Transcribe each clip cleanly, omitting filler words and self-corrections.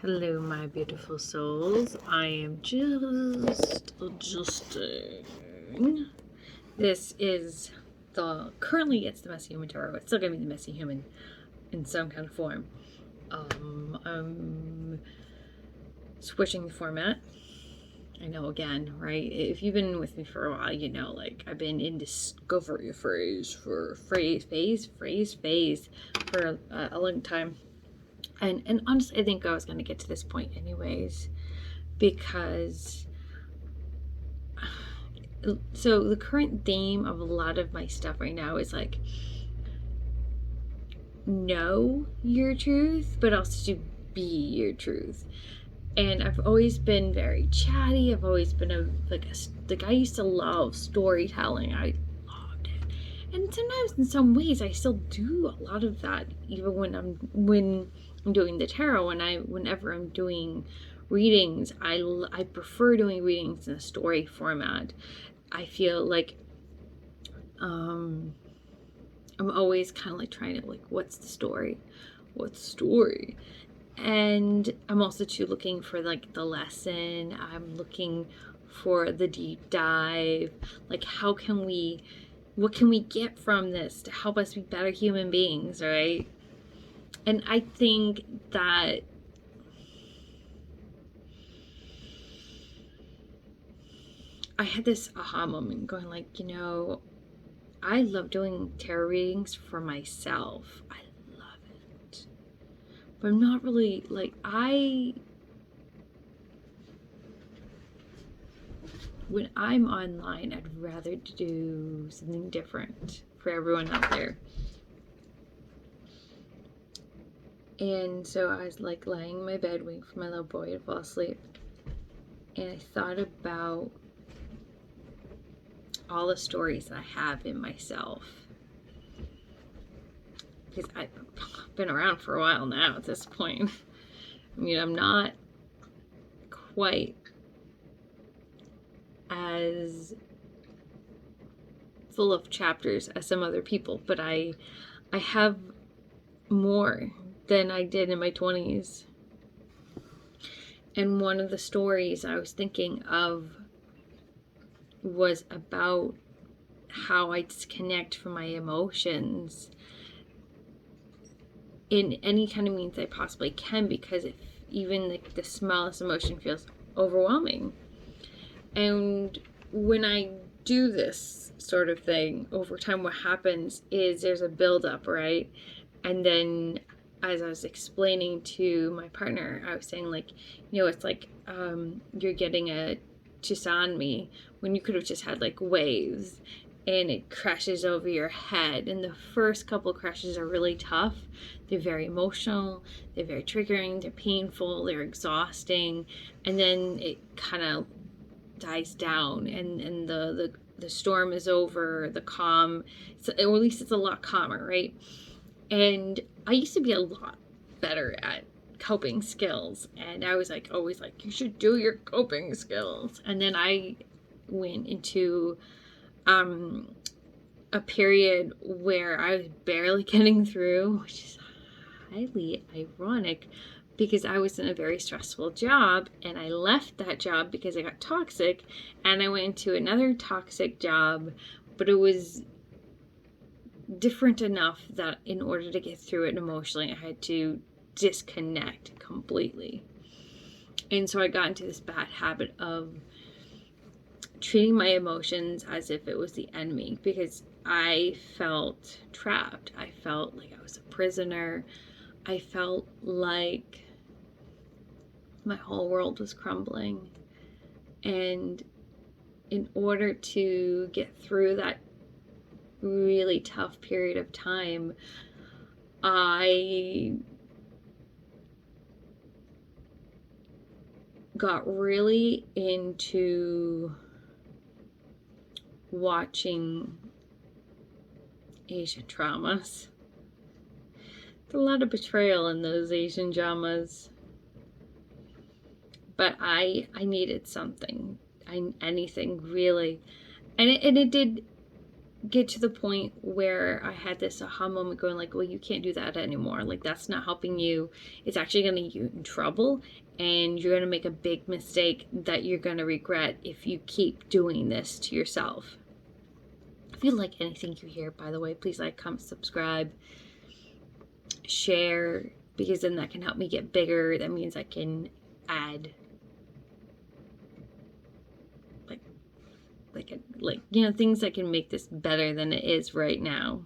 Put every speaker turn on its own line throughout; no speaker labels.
Hello, my beautiful souls. I am just adjusting. This is currently it's the Messy Human Tarot. It's still gonna be the Messy Human in some kind of form. I'm switching the format. I know, again, right? If you've been with me for a while, you know, like, I've been in discovery phase for a long time. And honestly, I think I was going to get to this point anyways, because so the current theme of a lot of my stuff right now is like, know your truth, but also to be your truth. And I've always been very chatty. I've always been I used to love storytelling. I loved it. And sometimes in some ways I still do a lot of that, even when I'm doing the tarot. Whenever I'm doing readings, I prefer doing readings in a story format. I feel like I'm always kind of like trying to, like, what's the story? And I'm also too looking for, like, the lesson. I'm looking for the deep dive. Like, what can we get from this to help us be better human beings, right? And I think that I had this aha moment going, like, I love doing tarot readings for myself. I love it. But I'm not really, like, when I'm online, I'd rather do something different for everyone out there. And so I was, like, lying in my bed waiting for my little boy to fall asleep. And I thought about all the stories that I have in myself. Because I've been around for a while now at this point. I mean, I'm not quite as full of chapters as some other people, but I have more than I did in my 20s. And one of the stories I was thinking of was about how I disconnect from my emotions in any kind of means I possibly can, because if even the smallest emotion feels overwhelming. And when I do this sort of thing over time, what happens is there's a buildup, right? And then, as I was explaining to my partner, I was saying, like, it's like you're getting a tsunami when you could have just had, like, waves, and it crashes over your head. And the first couple crashes are really tough. They're very emotional, they're very triggering, they're painful, they're exhausting, and then it kind of dies down, and the storm is over, the calm, or at least it's a lot calmer, right? And I used to be a lot better at coping skills, and I was like always like, you should do your coping skills. And then I went into a period where I was barely getting through, which is highly ironic because I was in a very stressful job, and I left that job because I got toxic, and I went into another toxic job, but it was different enough that in order to get through it emotionally, I had to disconnect completely. And so I got into this bad habit of treating my emotions as if it was the enemy, because I felt trapped. I felt like I was a prisoner. I felt like my whole world was crumbling. And in order to get through that really tough period of time, I got really into watching Asian dramas. There's a lot of betrayal in those Asian dramas. But I needed something. Anything really. And it did get to the point where I had this aha moment going like, well, you can't do that anymore. Like, that's not helping you. It's actually going to get you in trouble, and you're going to make a big mistake that you're going to regret if you keep doing this to yourself. If you like anything you hear, by the way, please like, comment, subscribe, share, because then that can help me get bigger. That means I can add things that can make this better than it is right now.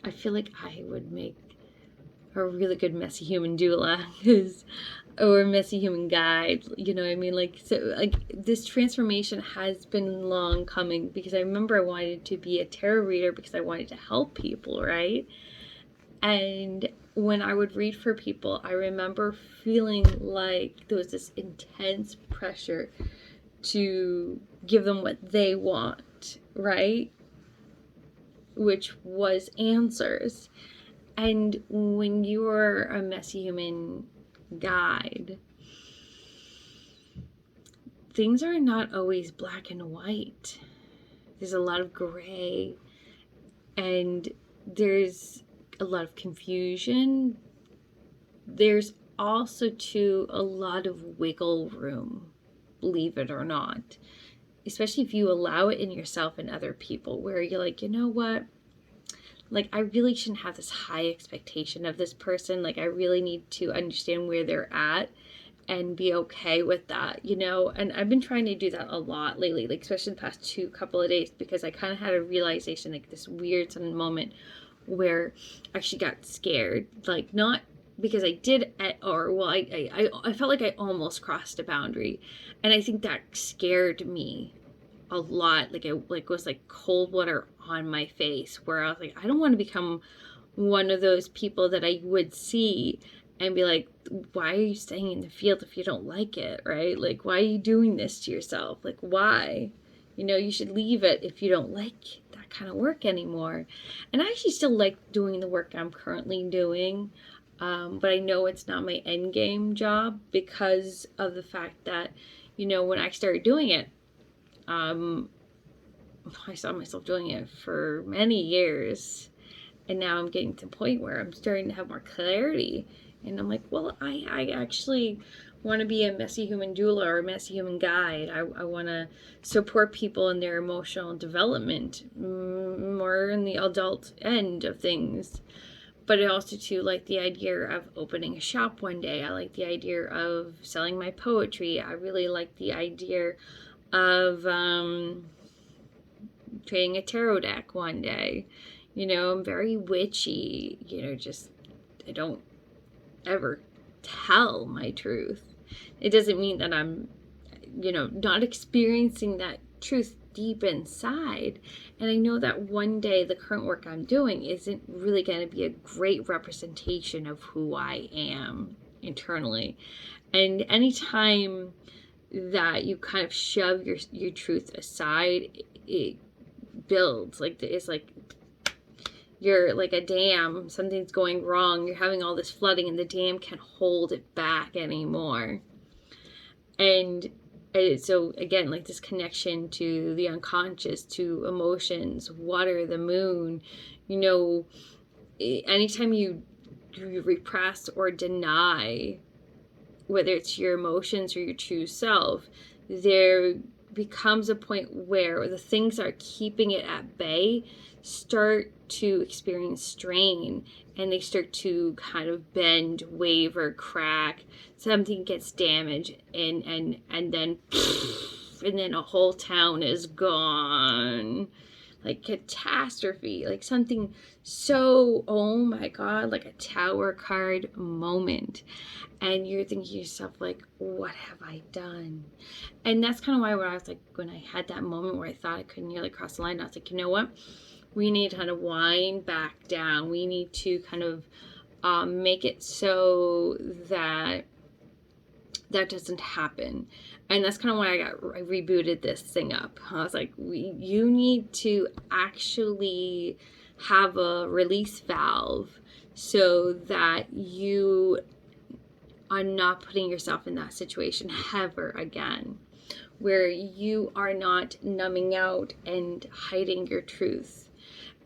I feel like I would make a really good messy human doula, or messy human guide, you know what I mean? Like, so, like, this transformation has been long coming, because I remember I wanted to be a tarot reader because I wanted to help people, right? And when I would read for people, I remember feeling like there was this intense pressure to give them what they want, right? Which was answers. And when you're a messy human guide, things are not always black and white. There's a lot of gray, and there's a lot of confusion. There's also too a lot of wiggle room, believe it or not, especially if you allow it in yourself and other people, where you're like, you know what, like, I really shouldn't have this high expectation of this person. Like, I really need to understand where they're at and be okay with that, you know? And I've been trying to do that a lot lately, like, especially the past couple of days, because I kind of had a realization, like this weird sudden moment where I actually got scared. Like, not because I did, I felt like I almost crossed a boundary. And I think that scared me a lot. Like, it was like cold water on my face, where I was like, I don't want to become one of those people that I would see and be like, why are you staying in the field if you don't like it, right? Like, why are you doing this to yourself? Like, why? You know, you should leave it if you don't like that kind of work anymore. And I actually still like doing the work I'm currently doing, but I know it's not my end game job, because of the fact that, you know, when I started doing it, I saw myself doing it for many years, and now I'm getting to the point where I'm starting to have more clarity, and I'm like, well, I actually want to be a messy human doula or a messy human guide. I want to support people in their emotional development, more in the adult end of things. But I also too like the idea of opening a shop one day. I like the idea of selling my poetry. I really like the idea of creating a tarot deck one day. You know, I'm very witchy, you know, just, I don't ever tell my truth. It doesn't mean that I'm, you know, not experiencing that truth deep inside. And I know that one day the current work I'm doing isn't really going to be a great representation of who I am internally. And anytime that you kind of shove your truth aside, it builds. Like, it's like you're like a dam, something's going wrong, you're having all this flooding, and the dam can't hold it back anymore. And so again, like, this connection to the unconscious, to emotions, water, the moon, you know, anytime you repress or deny, whether it's your emotions or your true self, there becomes a point where the things that are keeping it at bay start to experience strain, and they start to kind of bend, waver, crack. Something gets damaged, and then a whole town is gone. Like catastrophe, like something so, oh my God, like a tower card moment. And you're thinking to yourself, like, what have I done? And that's kind of why when I was like, when I had that moment where I thought I could nearly cross the line, I was like, you know what? We need to kind of wind back down. We need to kind of make it so that that doesn't happen. And that's kind of why I rebooted this thing up. I was like, you need to actually have a release valve so that you are not putting yourself in that situation ever again. where you are not numbing out and hiding your truth.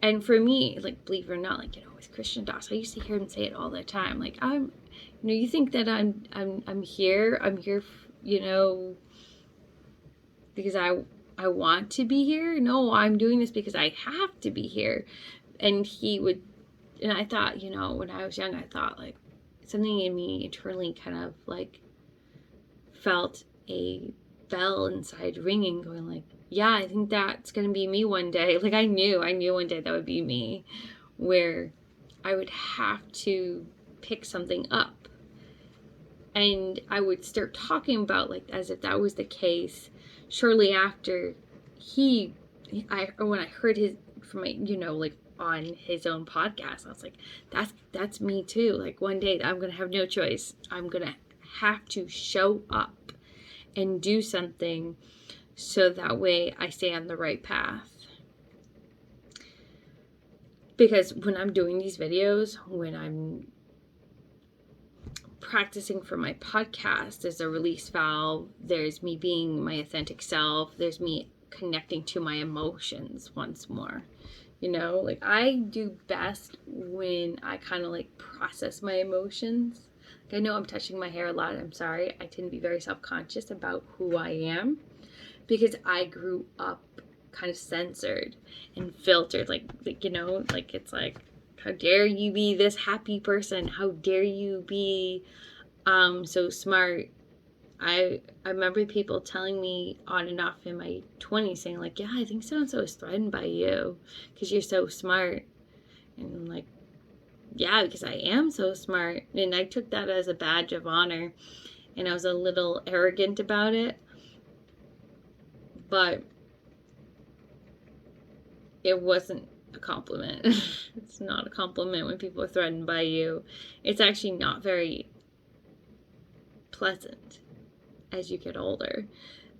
And for me, like, believe it or not, like, with Christian Doss, I used to hear him say it all the time. Like, you think that I'm here, because I want to be here. No, I'm doing this because I have to be here. And I thought, when I was young, I thought, like, something in me internally kind of, like, felt a bell inside ringing, going like, yeah, I think that's going to be me one day. Like, I knew one day that would be me, where I would have to pick something up. And I would start talking about, like, as if that was the case shortly after when I heard his, from my, like, on his own podcast, I was like, that's me too. Like, one day I'm going to have no choice. I'm going to have to show up and do something so that way I stay on the right path. Because when I'm doing these videos, when I'm practicing for my podcast, there's a release valve, there's me being my authentic self, there's me connecting to my emotions once more. Like, I do best when I kind of, like, process my emotions. Like, I know I'm touching my hair a lot. I'm sorry. I tend to be very self-conscious about who I am because I grew up kind of censored and filtered. Like it's like, how dare you be this happy person? How dare you be so smart? I remember people telling me on and off in my 20s saying, like, yeah, I think so-and-so is threatened by you because you're so smart. And I'm like, yeah, because I am so smart. And I took that as a badge of honor. And I was a little arrogant about it. But it wasn't a compliment. It's not a compliment when people are threatened by you. It's actually not very pleasant as you get older,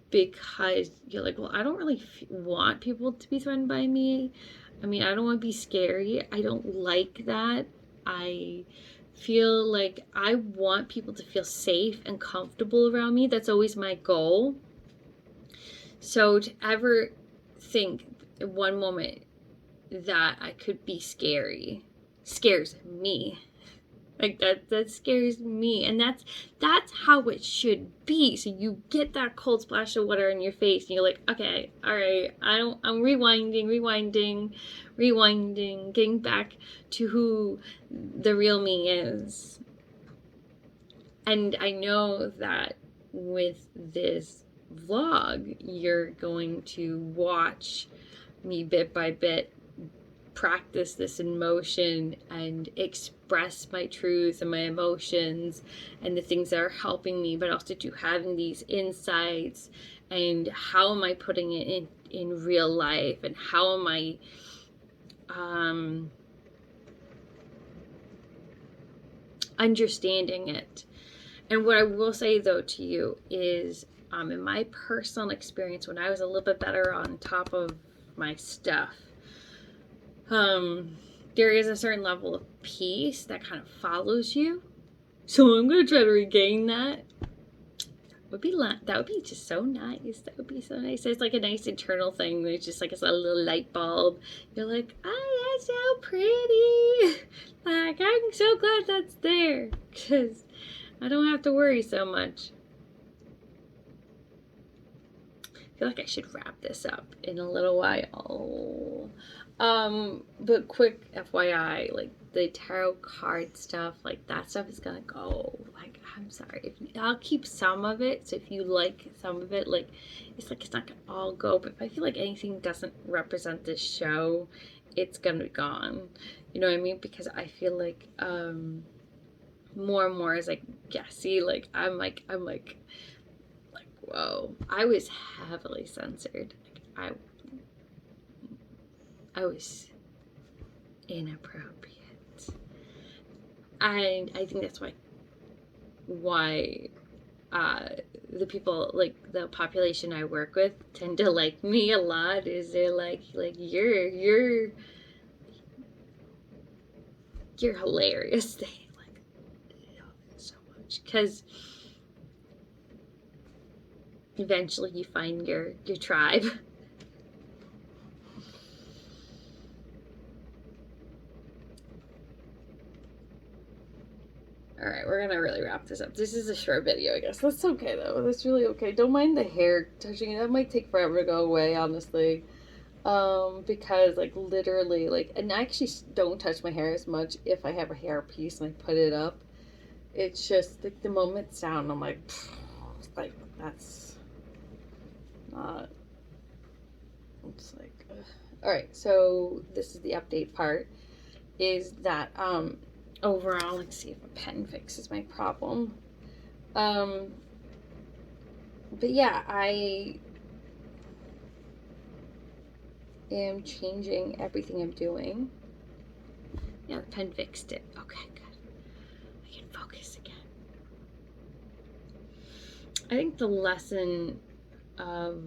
because you're like, well, I don't really want people to be threatened by me. I mean, I don't want to be scary. I don't like that. I feel like I want people to feel safe and comfortable around me. That's always my goal. So to ever think in one moment that I could be scary scares me. Like, that scares me. And that's how it should be. So you get that cold splash of water in your face and you're like, okay, all right, I'm rewinding, getting back to who the real me is. And I know that with this vlog, you're going to watch me bit by bit practice this in motion and express my truth and my emotions and the things that are helping me, but also to having these insights and how am I putting it in real life, and how am I understanding it. And what I will say though to you is, in my personal experience, when I was a little bit better on top of my stuff, there is a certain level of peace that kind of follows you. So I'm going to try to regain that. That would be just so nice. That would be so nice. It's like a nice internal thing. There's just like a little light bulb. You're like, oh, that's so pretty. Like, I'm so glad that's there, because I don't have to worry so much. I feel like I should wrap this up in a little while. But quick FYI, like, the tarot card stuff, like, that stuff is gonna go. Like, I'm sorry, I'll keep some of it. So if you like some of it, like, it's not gonna all go. But if I feel like anything doesn't represent this show, it's gonna be gone. You know what I mean? Because I feel like more and more is like, yeah, see, like, I'm like, whoa, I was heavily censored. Like, I was inappropriate. And I think that's why the people, like, the population I work with tend to like me a lot, is they're like you're hilarious. They like love it so much, because eventually you find your tribe. All right, we're gonna really wrap this up. This is a short video, I guess. That's okay though. That's really okay. Don't mind the hair touching it. That might take forever to go away, honestly. Because like literally, like, and I actually don't touch my hair as much if I have a hair piece and I put it up. It's just like the moment it's down, I'm like, that's not. It's like, ugh. All right. So this is the update part. Is that overall, let's see if a pen fixes my problem. But yeah, I am changing everything I'm doing. Yeah, the pen fixed it. Okay, good. I can focus again. I think the lesson of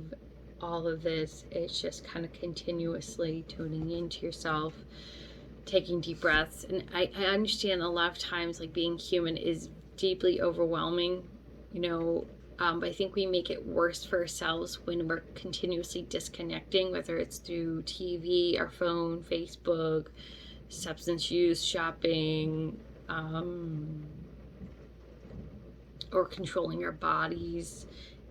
all of this is just kind of continuously tuning into yourself, taking deep breaths. And I understand a lot of times, like, being human is deeply overwhelming, you know, but I think we make it worse for ourselves when we're continuously disconnecting, whether it's through TV, our phone, Facebook, substance use, shopping, or controlling our bodies,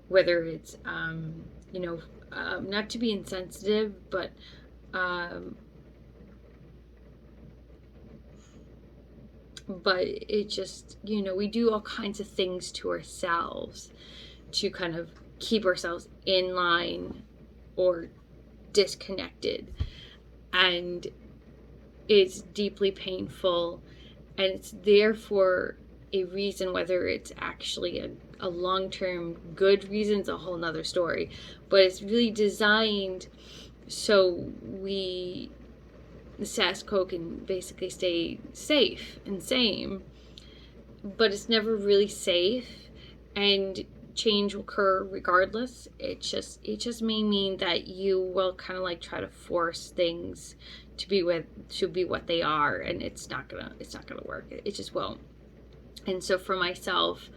whether it's, not to be insensitive, but it just, we do all kinds of things to ourselves to kind of keep ourselves in line or disconnected. And it's deeply painful, and it's there for a reason. Whether it's actually a long-term good reason is a whole nother story, but it's really designed so the status quo can basically stay safe and sane, but it's never really safe, and change will occur regardless. It just may mean that you will kind of like try to force things to be what they are, and it's not gonna work. It just won't. And so for myself,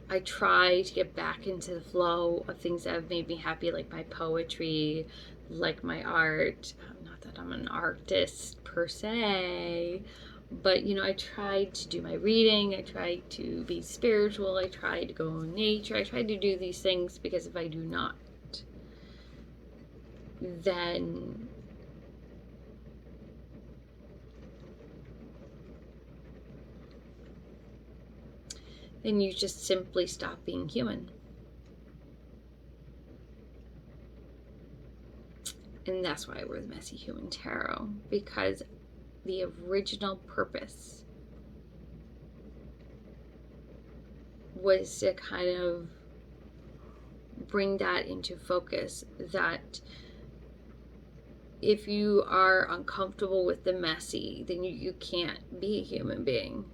I try to get back into the flow of things that have made me happy, like my poetry, like my art. Not that I'm an artist per se, but I tried to do my reading, I tried to be spiritual, I tried to go in nature, I tried to do these things, because if I do not, then you just simply stop being human. And that's why we're the Messy Human Tarot, because the original purpose was to kind of bring that into focus, that if you are uncomfortable with the messy, then you can't be a human being.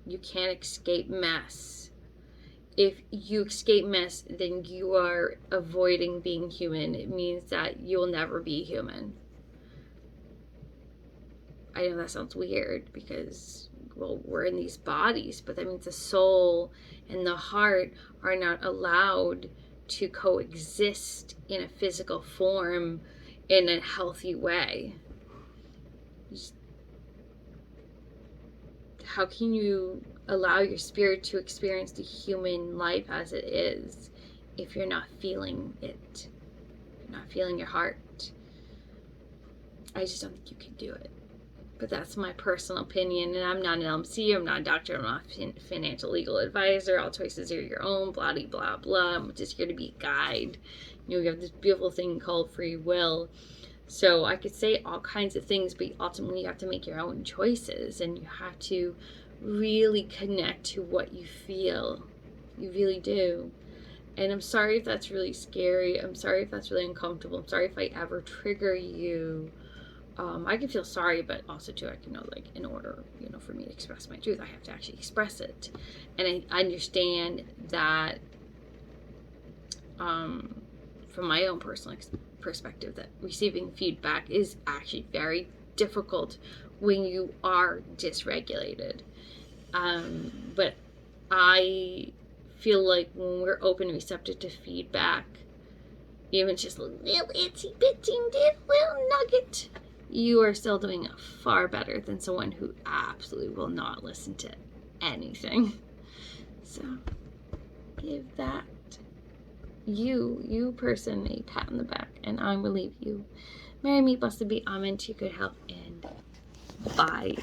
You can't escape mess. If you escape mess, then you are avoiding being human. It means that you will never be human. I know that sounds weird because, well, we're in these bodies, but that means the soul and the heart are not allowed to coexist in a physical form in a healthy way. How can you allow your spirit to experience the human life as it is if you're not feeling it? You're not feeling your heart. I just don't think you can do it. But that's my personal opinion, and I'm not an LMC, I'm not a doctor, I'm not a financial legal advisor. All choices are your own, blah, blah, blah. I'm just here to be a guide. We have this beautiful thing called free will. So I could say all kinds of things, but ultimately you have to make your own choices, and you have to really connect to what you feel. You really do. And I'm sorry if that's really scary. I'm sorry if that's really uncomfortable. I'm sorry if I ever trigger you. I can feel sorry, but also too, I can know, like, in order, for me to express my truth, I have to actually express it. And I understand that, from my own personal perspective, that receiving feedback is actually very difficult when you are dysregulated. But I feel like when we're open and receptive to feedback, even just a little itsy bitsy little nugget, you are still doing far better than someone who absolutely will not listen to anything. So give that you person a pat on the back, and I will leave you. Merry meat, blessed be, amen to your good health, and bye.